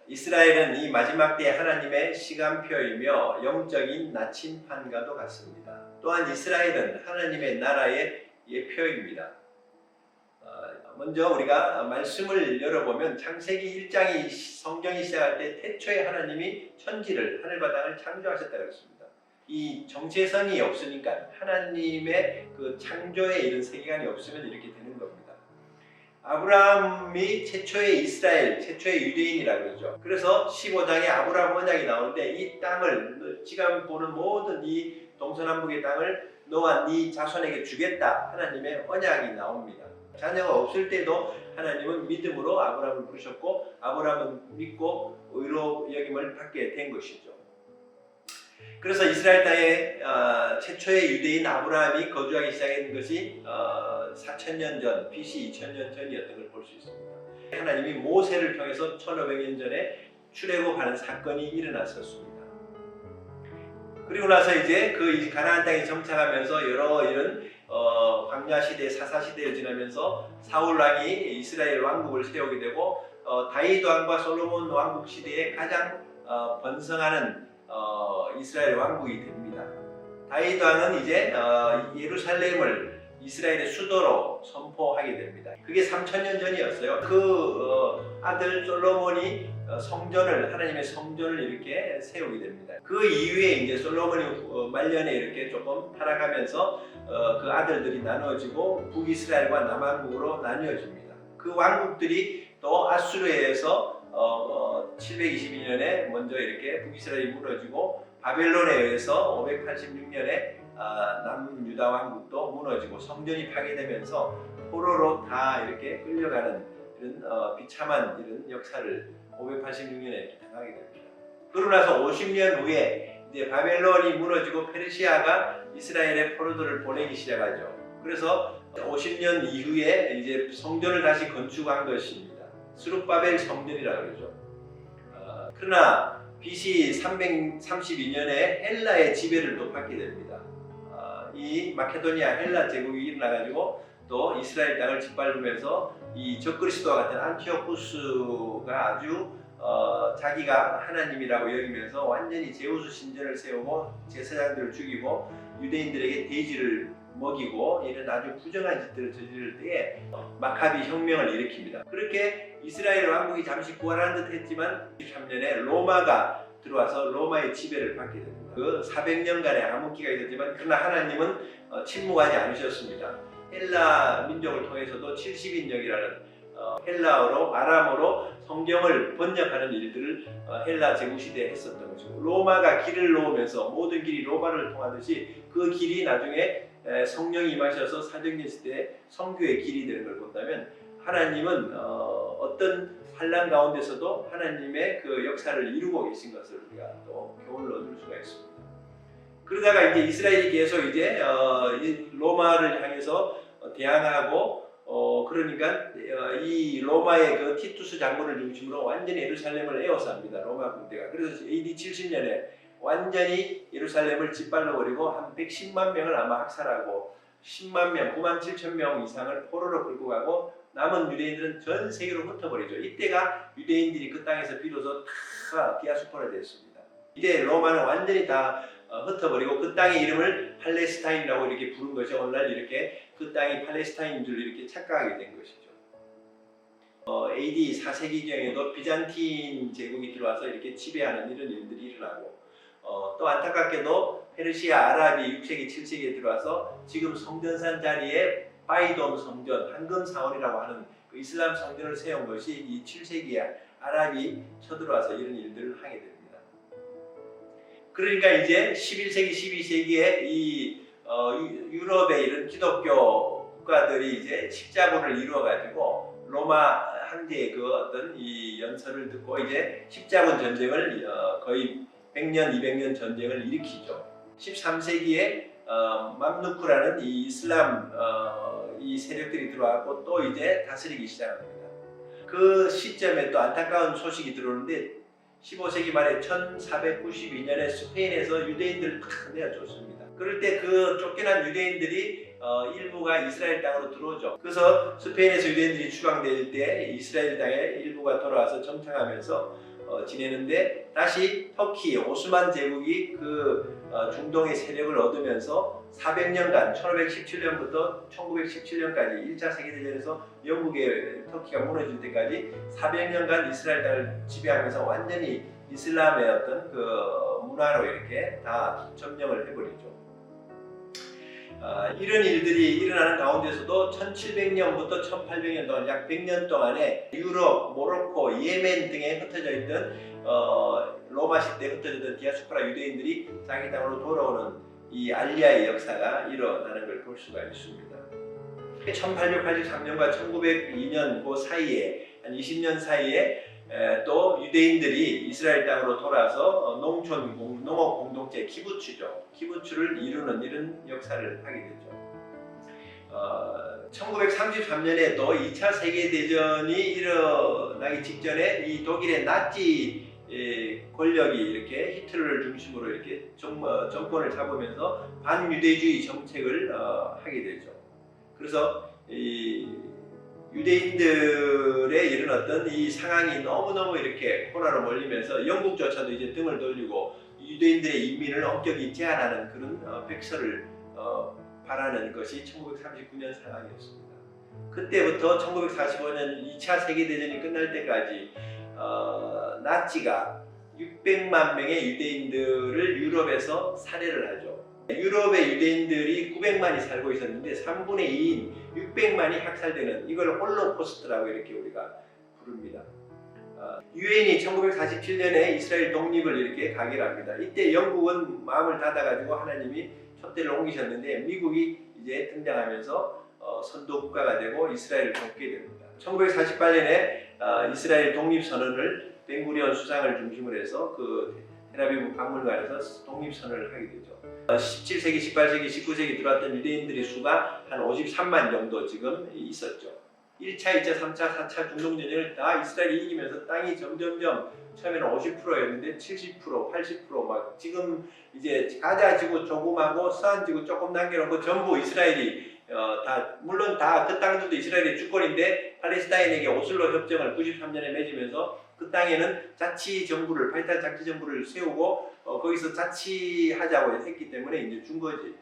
이스라엘은 이 마지막 때 하나님의 시간표이며 영적인 나침판과도 같습니다. 또한 이스라엘은 하나님의 나라의 예표입니다. 먼저 우리가 말씀을 열어보면 창세기 1장이 성경이 시작할 때 태초에 하나님이 천지를 하늘과 땅을 창조하셨다고 했습니다. 이 정체성이 없으니까 하나님의 그 창조에 이런 세계관이 없으면 이렇게 되는 겁니다. 아브라함이 최초의 이스라엘, 최초의 유대인이라고 그러죠. 그래서 15장에 아브라함 언약이 나오는데 이 땅을 지금 보는 모든 이 동서남북의 땅을 너와 네 자손에게 주겠다 하나님의 언약이 나옵니다. 자녀가 없을 때도 하나님은 믿음으로 아브라함을 부르셨고 아브라함은 믿고 의로 여김을 받게 된 것이죠. 그래서 이스라엘 땅에 최초의 유대인 아브라함이 거주하기 시작한 것이 4000년 전, BC 2000년 전이었던 걸 볼 수 있습니다. 하나님이 모세를 통해서 1500년 전에 출애굽하는 사건이 일어났었습니다. 그리고 나서 이제 그 가나안 땅에 정착하면서 이런 광야 시대, 사사 시대를 지나면서 사울 왕이 이스라엘 왕국을 세우게 되고 다윗 왕과 솔로몬 왕국 시대에 가장 번성하는 이스라엘 왕국이 됩니다. 다윗 왕은 이제 예루살렘을 이스라엘의 수도로 선포하게 됩니다. 그게 3000년 전이었어요. 그 아들 솔로몬이 하나님의 성전을 이렇게 세우게 됩니다. 그 이후에 이제 솔로몬이 말년에 이렇게 조금 타락하면서 그 아들들이 나누어지고 북이스라엘과 남왕국으로 나뉘어집니다. 그 왕국들이 또 아수르에 의해서 722년에 먼저 이렇게 북이스라엘이 무너지고 바벨론에 의해서 586년에 남유다 왕국도 무너지고 성전이 파괴되면서 포로로 다 이렇게 끌려가는 이런 비참한 이런 역사를 586년에 이렇게 당하게 됩니다. 그러고 나서 50년 후에 이제 바벨론이 무너지고 페르시아가 이스라엘의 포로들을 보내기 시작하죠. 그래서 50년 이후에 이제 성전을 다시 건축한 것입니다. 스룹바벨 성전이라고 그러죠. 그러나 BC 332년에 헬라의 지배를 또 받게 됩니다. 이 마케도니아 헬라 제국이 일어나가지고 또 이스라엘 땅을 짓밟으면서 이 적그리스도와 같은 안티오쿠스가 아주 자기가 하나님이라고 여기면서 완전히 제우스 신전을 세우고 제사장들을 죽이고 유대인들에게 돼지를 먹이고 이런 아주 부정한 짓들을 저지를 때에 마카비 혁명을 일으킵니다. 그렇게 이스라엘 왕국이 잠시 부활한 듯 했지만 23년에 로마가 들어와서 로마의 지배를 받게 됩니다. 그 400년간의 암흑기가 있었지만 그러나 하나님은 침묵하지 않으셨습니다. 헬라 민족을 통해서도 70인역이라는 헬라어로 아람어로 성경을 번역하는 일들을 헬라 제국시대에 했었던 것이고 로마가 길을 놓으면서 모든 길이 로마를 통하듯이 그 길이 나중에 성령이 임하셔서 사도행전 시대에 선교의 길이 되는 걸 본다면 하나님은 어떤 환난 가운데서도 하나님의 그 역사를 이루고 계신 것을 우리가 또 교훈을 얻을 수가 있습니다. 그러다가 이제 이스라엘이 계속 이제 로마를 향해서 대항하고 그러니까 이 로마의 그 티투스 장군을 중심으로 완전히 예루살렘을 에워쌉니다. 로마 군대가. 그래서 AD 70년에 완전히 예루살렘을 짓밟아버리고 한 110만 명을 아마 학살하고 10만 명, 9만 7천 명 이상을 포로로 끌고 가고 남은 유대인들은 전 세계로 흩어버리죠. 이때가 유대인들이 그 땅에서 비로소 다 디아스포라 됐습니다. 이제 로마는 완전히 다 흩어버리고 그 땅의 이름을 팔레스타인이라고 이렇게 부른 것이 오늘날 이렇게 그 땅이 팔레스타인인 줄 이렇게 착각하게 된 것이죠. AD 4세기경에도 비잔틴 제국이 들어와서 이렇게 지배하는 이런 일들이 일어나고 또 안타깝게도 페르시아 아랍이 6세기 7세기에 들어와서 지금 성전산 자리에 바이돔 성전, 황금 사원이라고 하는 그 이슬람 성전을 세운 것이 이 7세기에 아랍이 쳐들어와서 이런 일들을 하게 됩니다. 그러니까 이제 11세기, 12세기에 이 유럽의 이런 기독교 국가들이 이제 십자군을 이루어가지고 로마 황제의 그 어떤 이 연설을 듣고 이제 십자군 전쟁을 거의 100년, 200년 전쟁을 일으키죠. 13세기에 맘루크라는 이 이슬람 이 세력들이 들어왔고 또 이제 다스리기 시작합니다. 그 시점에 또 안타까운 소식이 들어오는데 15세기 말에 1492년에 스페인에서 유대인들을 다 내어줬습니다. 그럴 때 그 쫓겨난 유대인들이 일부가 이스라엘 땅으로 들어오죠. 그래서 스페인에서 유대인들이 추방될 때 이스라엘 땅에 일부가 돌아와서 정착하면서 지내는데 다시 터키 오스만 제국이 그 중동의 세력을 얻으면서 400년간 1517년부터 1917년까지 1차 세계대전에서 영국의 터키가 무너질 때까지 400년간 이스라엘 땅을 지배하면서 완전히 이슬람의 어떤 그 문화로 이렇게 다 점령을 해버리죠. 이런 일들이 일어나는 가운데서도 1700년부터 1800년 동안 약 100년 동안에 유럽, 모로코, 예멘 등에 흩어져 있던 로마 시대에 흩어져 있던 디아스포라 유대인들이 자기 땅으로 돌아오는 이 알리아의 역사가 일어나는 걸 볼 수가 있습니다. 1883년과 1902년 그 사이에 한 20년 사이에 또 유대인들이 이스라엘 땅으로 돌아서 농업 공동체 키부츠죠. 키부츠를 이루는 이런 역사를 하게 되죠. 1933년에 또 2차 세계대전이 일어나기 직전에 이 독일의 나치 권력이 이렇게 히틀러를 중심으로 이렇게 정권을 잡으면서 반유대주의 정책을 하게 되죠. 그래서 이 유대인들의 이런 어떤 이 상황이 너무너무 이렇게 코너로 몰리면서 영국조차도 이제 등을 돌리고 유대인들의 이민을 엄격히 제한하는 그런 백서를 바라는 것이 1939년 상황이었습니다. 그때부터 1945년 2차 세계대전이 끝날 때까지 나치가 600만 명의 유대인들을 유럽에서 살해를 하죠. 유럽의 유대인들이 900만이 살고 있었는데 3분의 2인 600만이 학살되는 이걸 홀로코스트라고 이렇게 우리가 부릅니다. 유엔이 1947년에 이스라엘 독립을 이렇게 가결합니다. 이때 영국은 마음을 닫아가지고 하나님이 촛대를 옮기셨는데 미국이 이제 등장하면서 선도 국가가 되고 이스라엘을 돕게 됩니다. 1948년에 이스라엘 독립선언을 벤구리온 수상을 중심으로 해서 그 텔아비브 박물관에서 독립선언을 하게 되죠. 17세기, 18세기, 19세기 들어왔던 유대인들의 수가 한 53만 정도 지금 있었죠. 1차, 2차, 3차, 4차 중동전쟁을 다 이스라엘이 이기면서 땅이 점점점 처음에는 50%였는데 70%, 80% 지금 이제 가자 지구 조금하고 서한 지구 조금 남겨놓고 전부 이스라엘이 물론 다 그 땅들도 이스라엘의 주권인데 팔레스타인에게 오슬로 협정을 93년에 맺으면서 그 땅에는 자치정부를 팔레스타인 자치정부를 세우고 거기서 자치하자고 했기 때문에 이제 준 거지.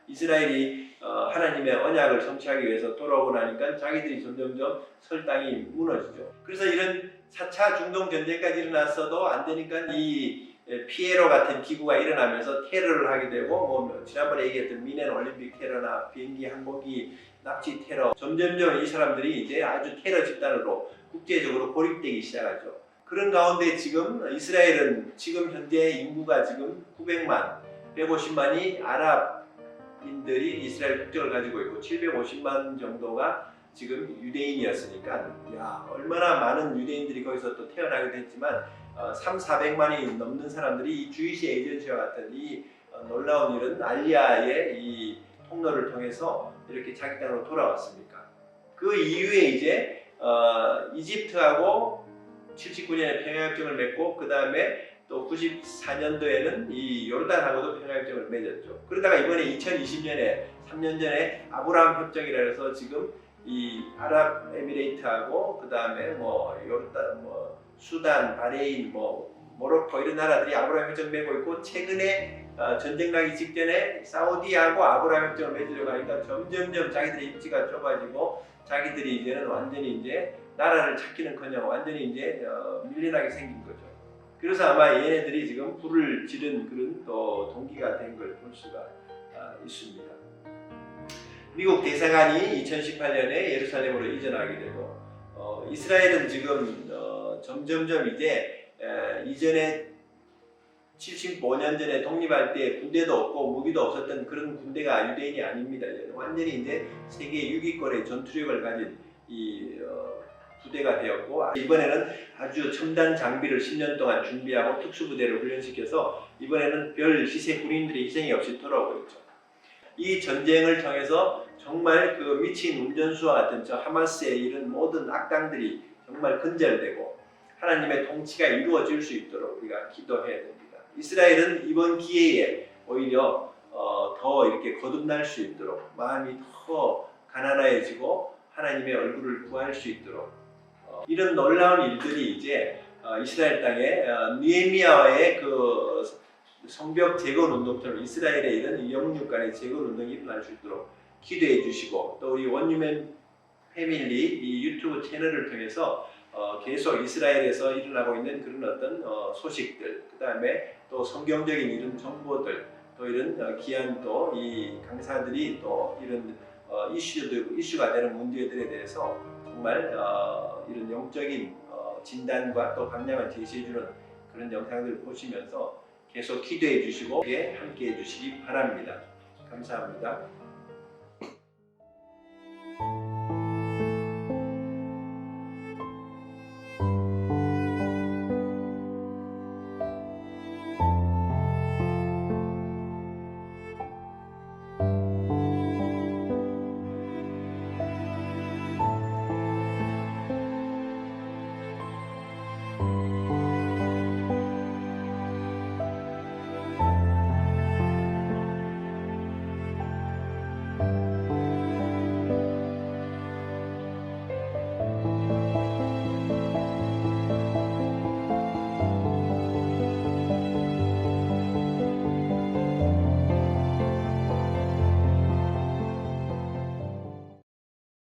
이스라엘이 하나님의 언약을 성취하기 위해서 돌아오고 나니까 자기들이 점점점 설 땅이 무너지죠. 그래서 이런 4차 중동 전쟁까지 일어났어도 안 되니까 이 피에로 같은 기구가 일어나면서 테러를 하게 되고 뭐 지난번에 얘기했던 미넨 올림픽 테러나 비행기 항공기 납치 테러 점점점 이 사람들이 이제 아주 테러 집단으로 국제적으로 고립되기 시작하죠. 그런 가운데 지금 이스라엘은 지금 현재 인구가 지금 900만, 150만이 아랍인들이 이스라엘 국적을 가지고 있고 750만 정도가 지금 유대인이었으니까 야 얼마나 많은 유대인들이 거기서 또 태어나기도 했지만 3,400만이 넘는 사람들이 이 주이시 에이전시와 같은 이 놀라운 일은 알리아의 이 통로를 통해서 이렇게 자기 땅으로 돌아왔습니까? 그 이후에 이제 이집트하고 79년에 평화협정을 맺고 그 다음에 또 94년도에는 이 요르단하고도 평화협정을 맺었죠. 그러다가 이번에 2020년에 3년 전에 아브라함 협정이라 해서 지금 이 아랍에미레이트하고 그 다음에 뭐 요르단, 뭐 수단, 바레인, 뭐 모로코 이런 나라들이 아브라함 협정 맺고 있고 최근에 전쟁 나기 직전에 사우디하고 아브라함 협정을 맺으려고 하니까 점점점 자기들의 입지가 좁아지고 자기들이 이제는 완전히 이제 나라를 찾기는커녕 완전히 이제 밀려나게 생긴 거죠. 그래서 아마 얘네들이 지금 불을 지른 그런 또 동기가 된 걸 볼 수가 있습니다. 미국 대사관이 2018년에 예루살렘으로 이전하게 되고 이스라엘은 지금 점점점 이제 이전에 75년 전에 독립할 때 군대도 없고 무기도 없었던 그런 군대가 유대인이 아닙니다. 완전히 이제 세계 6위권의 전투력을 가진 이 부대가 되었고 이번에는 아주 첨단 장비를 10년 동안 준비하고 특수부대를 훈련시켜서 이번에는 별 희생 군인들의 희생이 없이 돌아오고 있죠. 이 전쟁을 통해서 정말 그 미친 운전수와 같은 저 하마스의 이런 모든 악당들이 정말 근절되고 하나님의 통치가 이루어질 수 있도록 우리가 기도해야 됩니다. 이스라엘은 이번 기회에 오히려 더 이렇게 거듭날 수 있도록 마음이 더 가난해지고 하나님의 얼굴을 구할 수 있도록 이런 놀라운 일들이 이제 이스라엘 땅에 느헤미야의 그 성벽 재건 운동처럼 이스라엘에 이런 영육간의 재건 운동이 일어날 수 있도록 기도해 주시고 또 우리 원유맨 패밀리 이 유튜브 채널을 통해서 계속 이스라엘에서 일어나고 있는 그런 어떤 소식들, 그 다음에 또 성경적인 이런 정보들, 또 이런 귀한 또 이 강사들이 또 이런 이슈가 되는 문제들에 대해서 정말 이런 영적인 진단과 또 방향을 제시해주는 그런 영상들을 보시면서 계속 기도해 주시고 함께 해 주시기 바랍니다. 감사합니다.